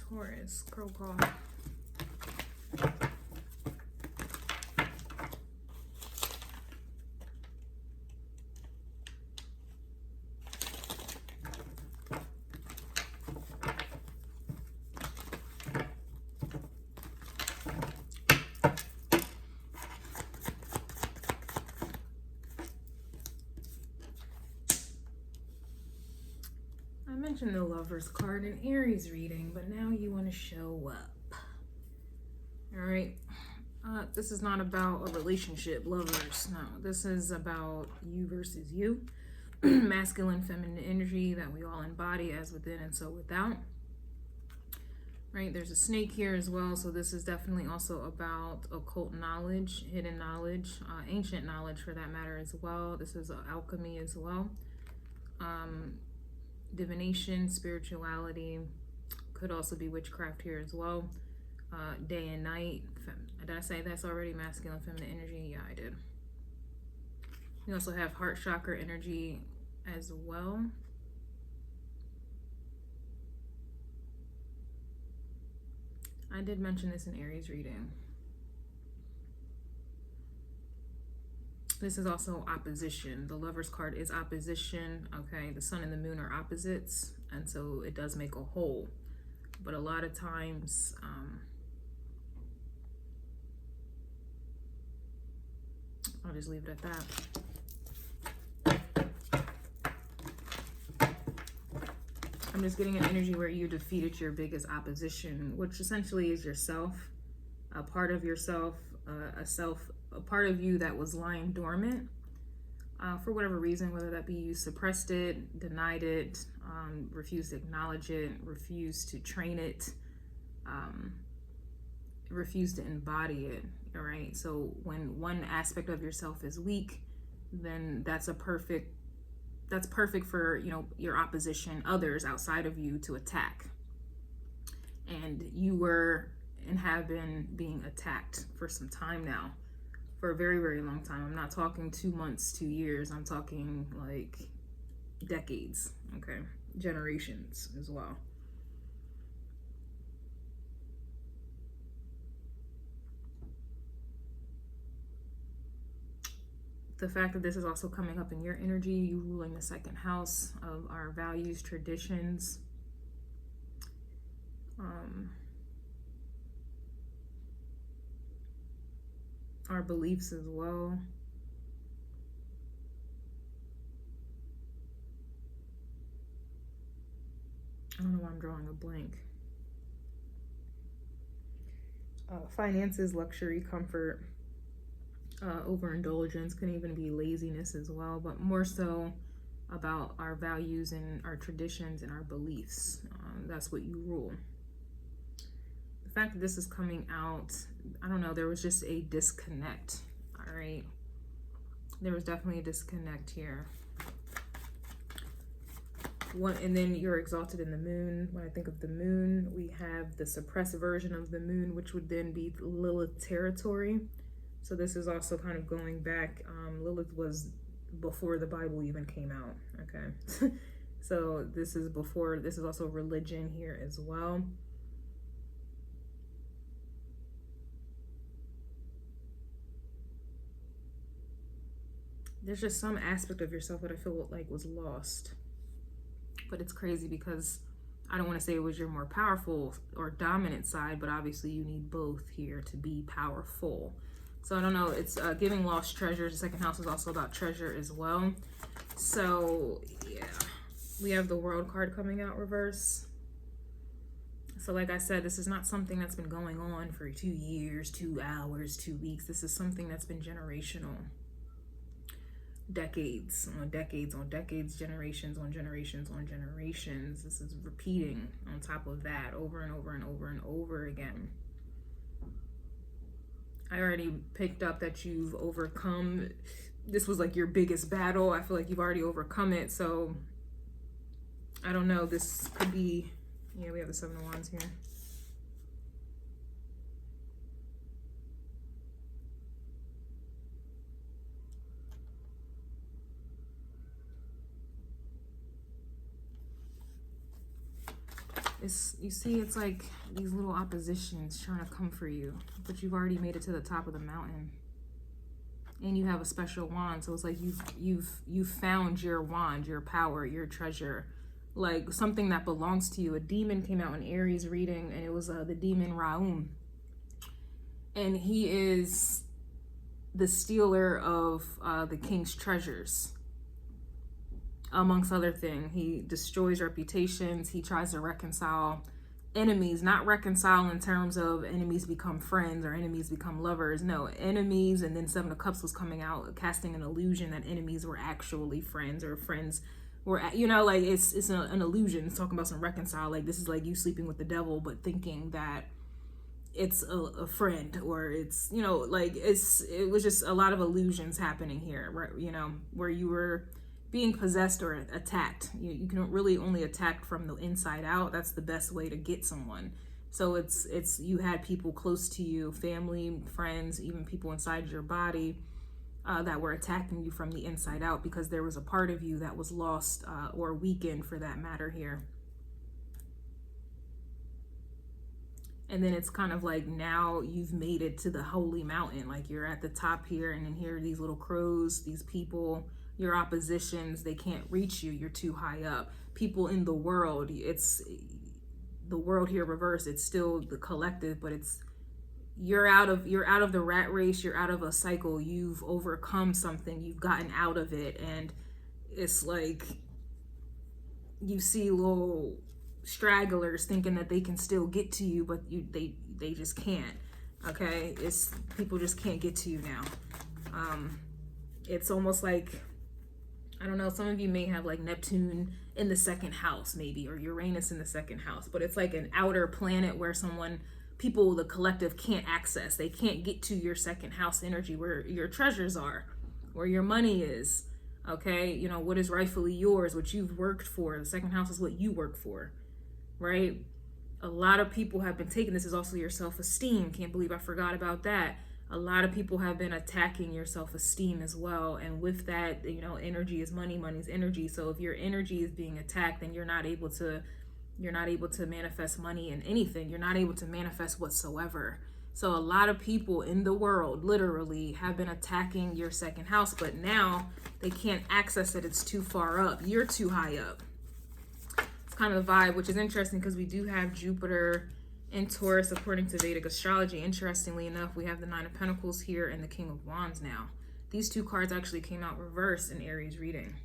Taurus, girl call. I mentioned the Lovers card in Aries reading, but now you want to show up. All right. This is not about a relationship, lovers. No, this is about you versus you. Masculine, feminine energy that we all embody as within and so without. Right, there's a snake here as well, so this is definitely also about occult knowledge, hidden knowledge, ancient knowledge for that matter as well. This is alchemy as well. Divination, spirituality, could also be witchcraft here as well. Day and night. Did I say that's already masculine, feminine energy? Yeah, I did. You also have heart chakra energy as well. I did mention this in Aries reading. This is also opposition. The Lover's card is opposition. Okay, the sun and the moon are opposites, and so it does make a whole. But a lot of times, I'll just leave it at that. I'm just getting an energy where you defeated your biggest opposition, which essentially is yourself, a part of yourself, a part of you that was lying dormant for whatever reason, whether that be you suppressed it, denied it, refused to acknowledge it, refused to train it, refused to embody it. All right. So when one aspect of yourself is weak, then that's perfect for, you know, your opposition, others outside of you to attack. And you were and have been being attacked for some time now, for a very, very long time. I'm not talking 2 months, 2 years. I'm talking like decades, okay? Generations as well. The fact that this is also coming up in your energy, you ruling the second house of our values, traditions, our beliefs as well. I don't know why I'm drawing a blank. Finances, luxury, comfort, overindulgence, can even be laziness as well, but more so about our values and our traditions and our beliefs. That's what you rule. The fact that this is coming out, I don't know, there was just a disconnect. All right, there was definitely a disconnect here. And then you're exalted in the moon. When I think of the moon, we have the suppressed version of the moon, which would then be Lilith territory. So this is also kind of going back. Lilith was before the Bible even came out. Okay. So this is before, this is also religion here as well. There's just some aspect of yourself that I feel like was lost. But it's crazy because I don't want to say it was your more powerful or dominant side, but obviously you need both here to be powerful. So I don't know, it's giving lost treasures. The second house is also about treasure as well. So yeah, we have the World card coming out reverse. So like I said, this is not something that's been going on for 2 years, 2 hours, 2 weeks. This is something that's been generational. Decades on decades on decades, generations on generations on generations. This is repeating on top of that over and over and over and over again. I already picked up that you've overcome, this was like your biggest battle. I feel like you've already overcome it. So I don't know, this could be, yeah, we have the 7 of Wands here. you see, it's like these little oppositions trying to come for you, but you've already made it to the top of the mountain, and you have a special wand. So it's like you've found your wand, your power, your treasure, like something that belongs to you. A demon came out in Aries reading, and it was the demon Raum, and he is the stealer of the king's treasures. Amongst other things, he destroys reputations. He tries to reconcile enemies, not reconcile in terms of enemies become friends or enemies become lovers. No, enemies. And then Seven of Cups was coming out, casting an illusion that enemies were actually friends, or friends were, you know, like it's an illusion. It's talking about some reconcile. Like this is like you sleeping with the devil, but thinking that it's a friend, or it's, you know, like it was just a lot of illusions happening here, right? You know, where you were being possessed or attacked. You can really only attack from the inside out. That's the best way to get someone. So it's you had people close to you, family, friends, even people inside your body that were attacking you from the inside out, because there was a part of you that was lost or weakened, for that matter, here. And then it's kind of like now you've made it to the holy mountain. Like you're at the top here, and then here are these little crows, these people, your oppositions, they can't reach you. You're too high up. People in the world, it's the world here reversed. It's still the collective, but it's you're out of the rat race. You're out of a cycle. You've overcome something. You've gotten out of it, and it's like you see little stragglers thinking that they can still get to you, but they just can't. Okay, it's people just can't get to you now. It's almost like, I don't know, some of you may have like Neptune in the second house maybe, or Uranus in the second house, but it's like an outer planet where people, the collective, can't access. They can't get to your second house energy, where your treasures are, where your money is, okay? You know, what is rightfully yours, what you've worked for. The second house is what you work for, right? A lot of people have been taking, this is also your self-esteem. Can't believe I forgot about that. A lot of people have been attacking your self-esteem as well. And with that, you know, energy is money, money's energy. So if your energy is being attacked, then you're not able to manifest money in anything. You're not able to manifest whatsoever. So a lot of people in the world literally have been attacking your second house, but now they can't access it. It's too far up. You're too high up. It's kind of the vibe, which is interesting because we do have Jupiter in Taurus according to Vedic astrology. Interestingly enough, we have the Nine of Pentacles here and the King of Wands now. These two cards actually came out reversed in Aries reading.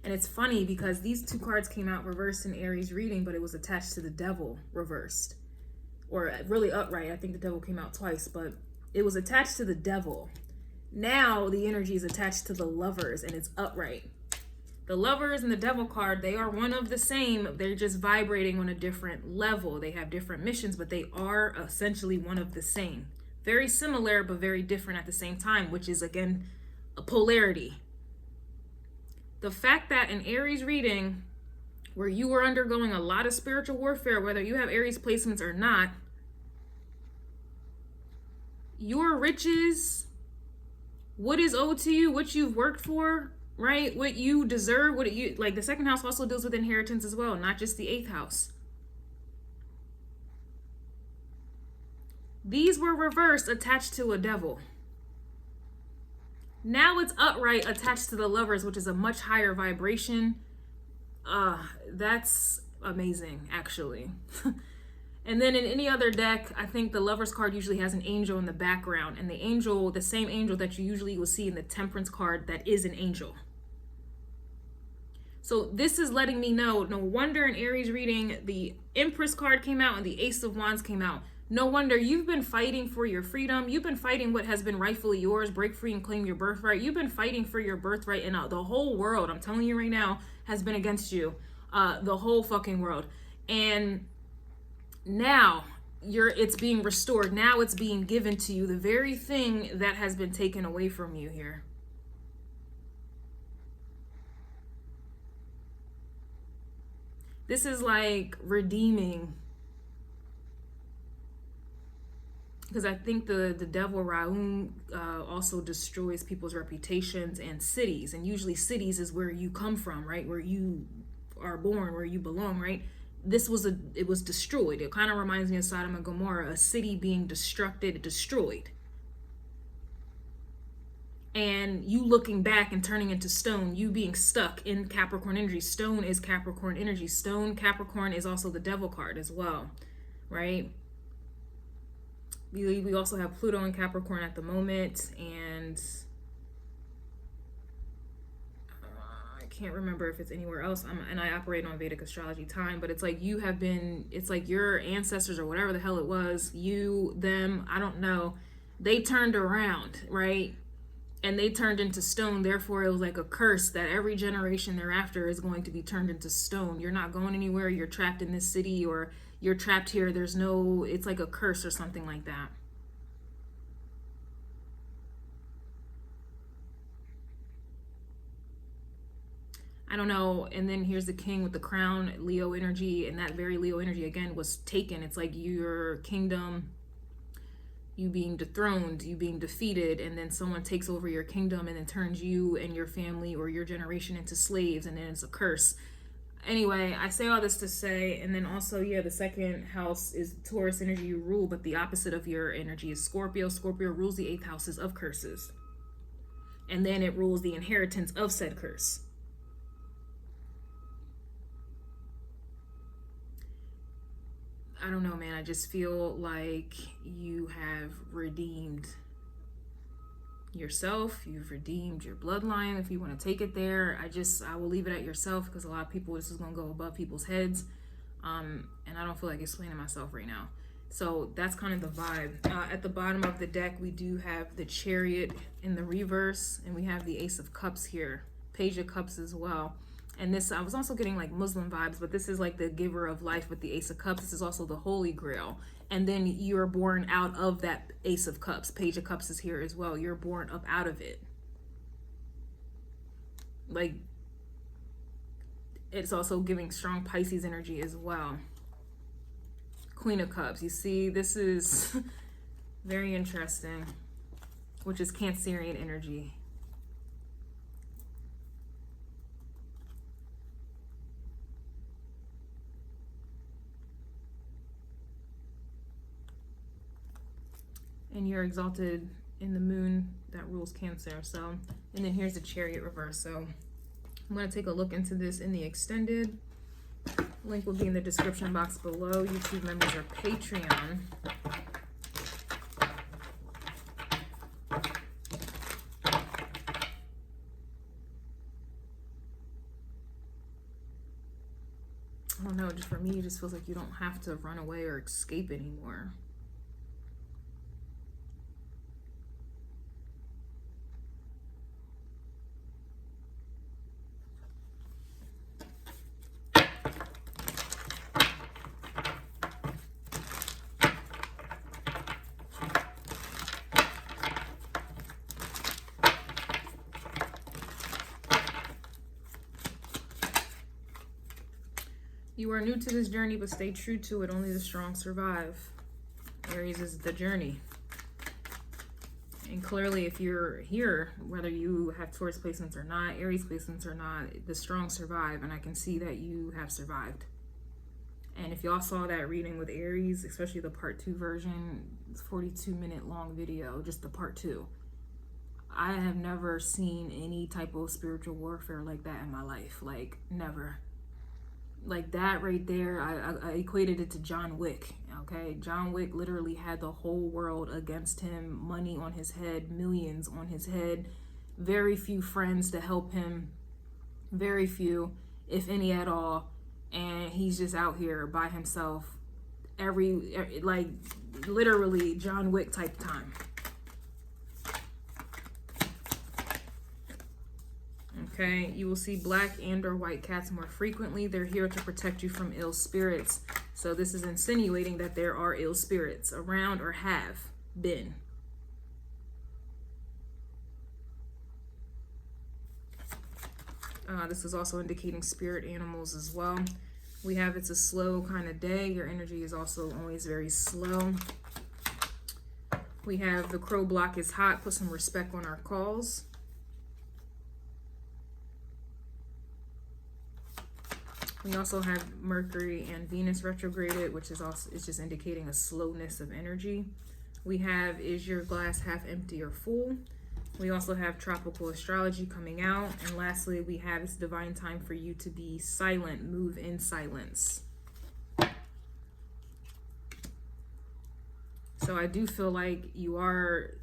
And it's funny because these two cards came out reversed in Aries reading, but it was attached to the Devil reversed. Or really upright. I think the Devil came out twice, but it was attached to the Devil. Now the energy is attached to the Lovers, and it's upright. The Lovers and the Devil card, they are one of the same. They're just vibrating on a different level. They have different missions, but they are essentially one of the same. Very similar, but very different at the same time, which is, again, a polarity. The fact that in Aries reading, where you are undergoing a lot of spiritual warfare, whether you have Aries placements or not, your riches, what is owed to you, what you've worked for, right? What you deserve, what you like. The second house also deals with inheritance as well, not just the eighth house. These were reversed, attached to a Devil. Now it's upright, attached to the Lovers, which is a much higher vibration. That's amazing, actually. And then in any other deck, I think the Lovers card usually has an angel in the background, and the angel, the same angel that you usually will see in the Temperance card, that is an angel. So this is letting me know, no wonder in Aries reading, the Empress card came out and the Ace of Wands came out. No wonder you've been fighting for your freedom. You've been fighting what has been rightfully yours. Break free and claim your birthright. You've been fighting for your birthright, and the whole world, I'm telling you right now, has been against you. The whole fucking world. And now it's being restored. Now it's being given to you. The very thing that has been taken away from you here. This is like redeeming. Because I think the Devil Raum also destroys people's reputations and cities. And usually cities is where you come from, right? Where you are born, where you belong, right? It was destroyed. It kind of reminds me of Sodom and Gomorrah, a city being destroyed. And you looking back and turning into stone, you being stuck in Capricorn energy. Stone is Capricorn energy. Stone, Capricorn is also the devil card as well, right? We also have Pluto in Capricorn at the moment, and I can't remember if it's anywhere else. And I operate on Vedic astrology time, but it's like you have been, it's like your ancestors or whatever the hell it was, you, them, I don't know, they turned around, right? And they turned into stone. Therefore, it was like a curse that every generation thereafter is going to be turned into stone. You're not going anywhere. You're trapped in this city, or you're trapped here. There's no, it's like a curse or something like that. I don't know. And then here's the king with the crown, Leo energy. And that very Leo energy, again, was taken. It's like your kingdom, you being dethroned, you being defeated, and then someone takes over your kingdom and then turns you and your family or your generation into slaves, and then it's a curse. Anyway, I say all this to say, and then also, yeah, the second house is Taurus energy, you rule, but the opposite of your energy is Scorpio. Scorpio rules the 8th houses of curses. And then it rules the inheritance of said curse. I don't know, man. I just feel like you have redeemed yourself. You've redeemed your bloodline, if you want to take it there. I will leave it at yourself, because a lot of people, this is going to go above people's heads. And I don't feel like explaining myself right now. So that's kind of the vibe. At the bottom of the deck, we do have the Chariot in the reverse, and we have the Ace of Cups here. Page of Cups as well. And this, I was also getting like Muslim vibes, but this is like the giver of life with the Ace of Cups. This is also the Holy Grail. And then you're born out of that Ace of Cups. Page of Cups is here as well. You're born up out of it. Like, it's also giving strong Pisces energy as well. Queen of Cups. You see, this is very interesting, which is Cancerian energy. And you're exalted in the moon that rules Cancer. So, and then here's the Chariot reverse. So I'm going to take a look into this in the extended. Link will be in the description box below. YouTube members or Patreon. I don't know, just for me, it just feels like you don't have to run away or escape anymore. You are new to this journey, but stay true to it. Only the strong survive. Aries is the journey. And clearly, if you're here, whether you have Taurus placements or not, Aries placements or not, the strong survive. And I can see that you have survived. And if y'all saw that reading with Aries, especially the part 2 version, it's 42-minute long video, just the part 2. I have never seen any type of spiritual warfare like that in my life. Like, never. Like that right there, I equated it to John Wick. Okay, John Wick literally had the whole world against him, money on his head, millions on his head, very few friends to help him, very few, if any at all, and he's just out here by himself, like literally John Wick type time. Okay, you will see black and or white cats more frequently. They're here to protect you from ill spirits. So this is insinuating that there are ill spirits around or have been. This is also indicating spirit animals as well. We have it's a slow kind of day. Your energy is also always very slow. We have the crow block is hot. Put some respect on our calls. We also have Mercury and Venus retrograded, which is also, it's just indicating a slowness of energy. We have, is your glass half empty or full? We also have tropical astrology coming out. And lastly, we have, it's divine time for you to be silent, move in silence. So I do feel like you are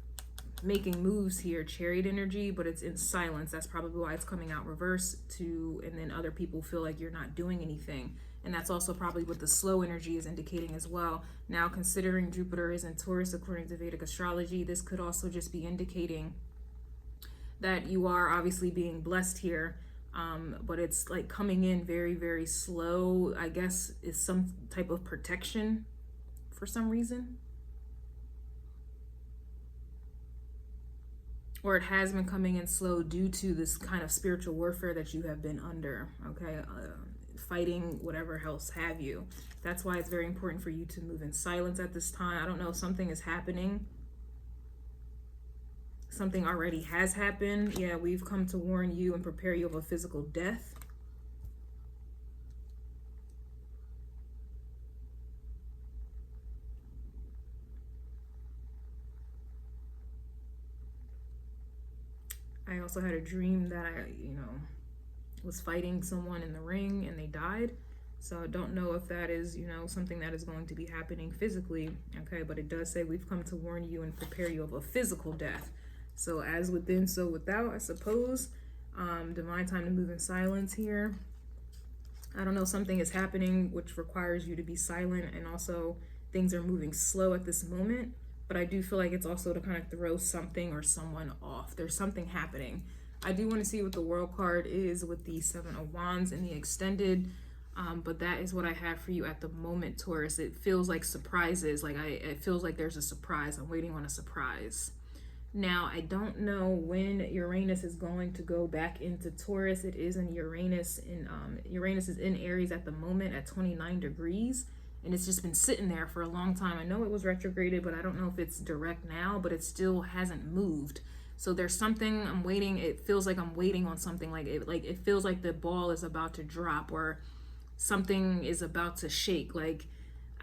making moves here, Chariot energy, but it's in silence. That's probably why it's coming out reverse too. And then other people feel like you're not doing anything. And that's also probably what the slow energy is indicating as well. Now, considering Jupiter is in Taurus, according to Vedic astrology, this could also just be indicating that you are obviously being blessed here. But it's like coming in very, very slow. I guess is some type of protection for some reason. Or it has been coming in slow due to this kind of spiritual warfare that you have been under, okay? Fighting whatever else have you. That's why it's very important for you to move in silence at this time. I don't know if something is happening. Something already has happened. Yeah, we've come to warn you and prepare you of a physical death. I also had a dream that I, was fighting someone in the ring and they died. So I don't know if that is, something that is going to be happening physically. Okay, but it does say we've come to warn you and prepare you of a physical death. So as within, so without, I suppose. Divine time to move in silence here. I don't know, something is happening which requires you to be silent, and also things are moving slow at this moment. But I do feel like it's also to kind of throw something or someone off. There's something happening. I do want to see what the World card is with the Seven of Wands and the extended. But that is what I have for you at the moment, Taurus. It feels like surprises. It feels like there's a surprise. I'm waiting on a surprise. Now, I don't know when Uranus is going to go back into Taurus. It is in Uranus. Uranus is in Aries at the moment at 29 degrees. And it's just been sitting there for a long time. I know it was retrograded, but I don't know if it's direct now, but it still hasn't moved. So there's something I'm waiting. It feels like I'm waiting on something. It feels like the ball is about to drop or something is about to shake.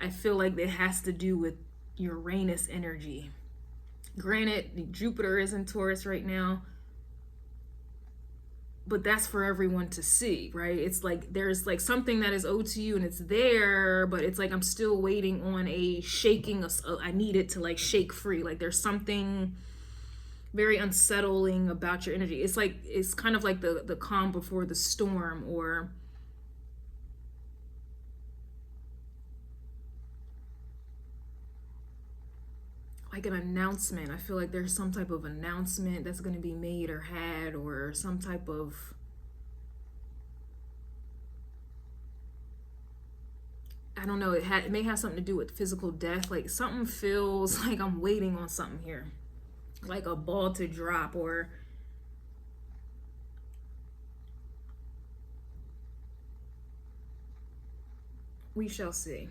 I feel like it has to do with Uranus energy. Granted, Jupiter is in Taurus right now, but that's for everyone to see, right? It's like there's like something that is owed to you and it's there, but it's like I'm still waiting on a shaking. I need it to like shake free. Like there's something very unsettling about your energy. It's kind of like the calm before the storm, or like an announcement. I feel like there's some type of announcement that's going to be made or had, or some type of, I don't know, it may have something to do with physical death. Like something feels like I'm waiting on something here, like a ball to drop, or we shall see.